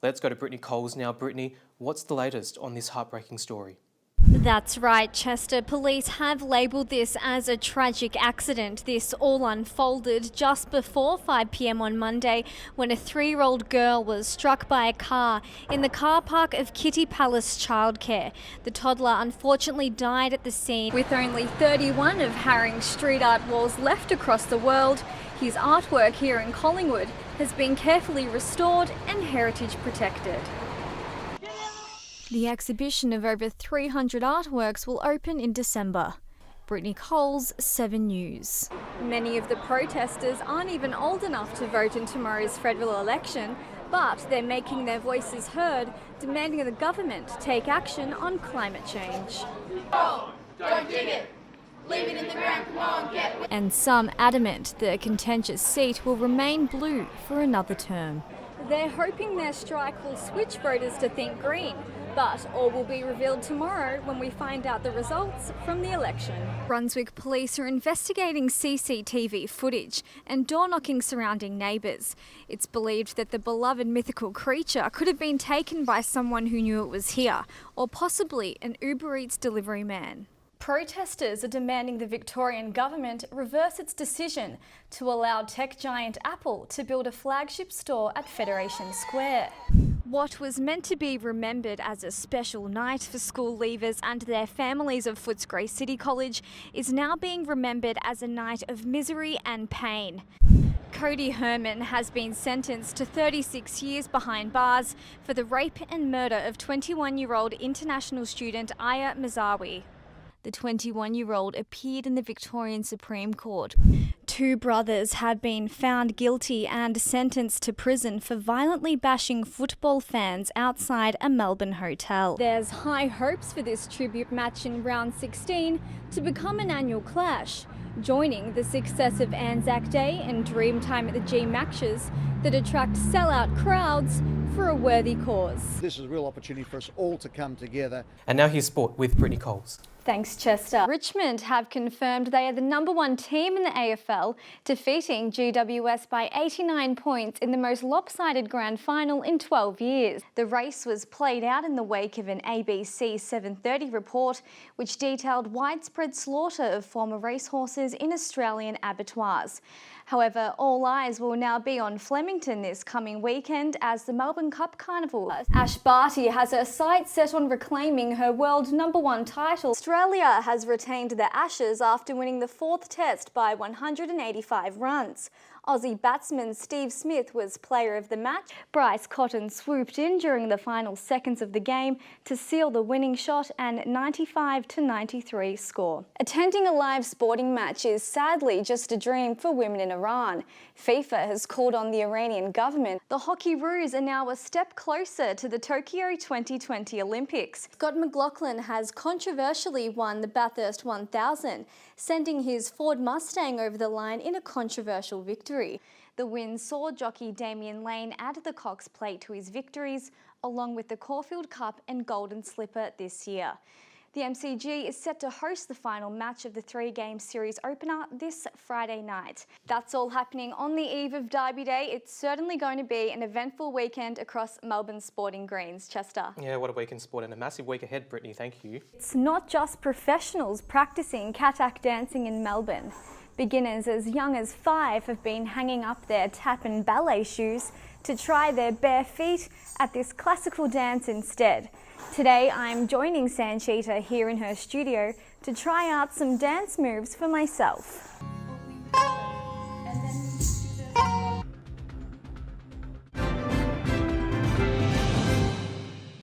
Let's go to Brittany Coles now. Brittany, what's the latest on this heartbreaking story? That's right, Chester. Police have labelled this as a tragic accident. This all unfolded just before 5 p.m. on Monday when a 3-year-old girl was struck by a car in the car park of Kitty Palace Childcare. The toddler unfortunately died at the scene. With only 31 of Haring's street art walls left across the world, his artwork here in Collingwood has been carefully restored and heritage protected. The exhibition of over 300 artworks will open in December. Brittany Coles, 7 News. Many of the protesters aren't even old enough to vote in tomorrow's federal election, but they're making their voices heard, demanding the government take action on climate change. Oh, don't dig it. Leave it in the ground, come on, get it. And some adamant the contentious seat will remain blue for another term. They're hoping their strike will switch voters to think green, but all will be revealed tomorrow when we find out the results from the election. Brunswick police are investigating CCTV footage and door-knocking surrounding neighbours. It's believed that the beloved mythical creature could have been taken by someone who knew it was here, or possibly an Uber Eats delivery man. Protesters are demanding the Victorian government reverse its decision to allow tech giant Apple to build a flagship store at Federation Square. What was meant to be remembered as a special night for school leavers and their families of Footscray City College is now being remembered as a night of misery and pain. Cody Herman has been sentenced to 36 years behind bars for the rape and murder of 21-year-old international student Aya Mazawi. The 21-year-old appeared in the Victorian Supreme Court. 2 brothers have been found guilty and sentenced to prison for violently bashing football fans outside a Melbourne hotel. There's high hopes for this tribute match in round 16 to become an annual clash, joining the success of Anzac Day and Dreamtime at the G matches that attract sellout crowds for a worthy cause. This is a real opportunity for us all to come together. And now here's sport with Brittany Coles. Thanks, Chester. Richmond have confirmed they are the #1 team in the AFL, defeating GWS by 89 points in the most lopsided grand final in 12 years. The race was played out in the wake of an ABC 7:30 report, which detailed widespread slaughter of former racehorses in Australian abattoirs. However, all eyes will now be on Flemington this coming weekend as the Melbourne Cup Carnival. Ash Barty has her sights set on reclaiming her world #1 title. Australia has retained the Ashes after winning the 4th test by 185 runs. Aussie batsman Steve Smith was player of the match. Bryce Cotton swooped in during the final seconds of the game to seal the winning shot and 95-93 score. Attending a live sporting match is sadly just a dream for women in Iran. FIFA has called on the Iranian government. The Hockeyroos are now a step closer to the Tokyo 2020 Olympics. Scott McLaughlin has controversially won the Bathurst 1000, sending his Ford Mustang over the line in a controversial victory. The win saw jockey Damien Lane add the Cox Plate to his victories, along with the Caulfield Cup and Golden Slipper this year. The MCG is set to host the final match of the 3-game series opener this Friday night. That's all happening on the eve of Derby Day. It's certainly going to be an eventful weekend across Melbourne's sporting greens. Chester. Yeah, what a week in sport and a massive week ahead, Brittany. Thank you. It's not just professionals practicing katak dancing in Melbourne. Beginners as young as 5 have been hanging up their tap and ballet shoes to try their bare feet at this classical dance instead. Today I'm joining Sanchita here in her studio to try out some dance moves for myself.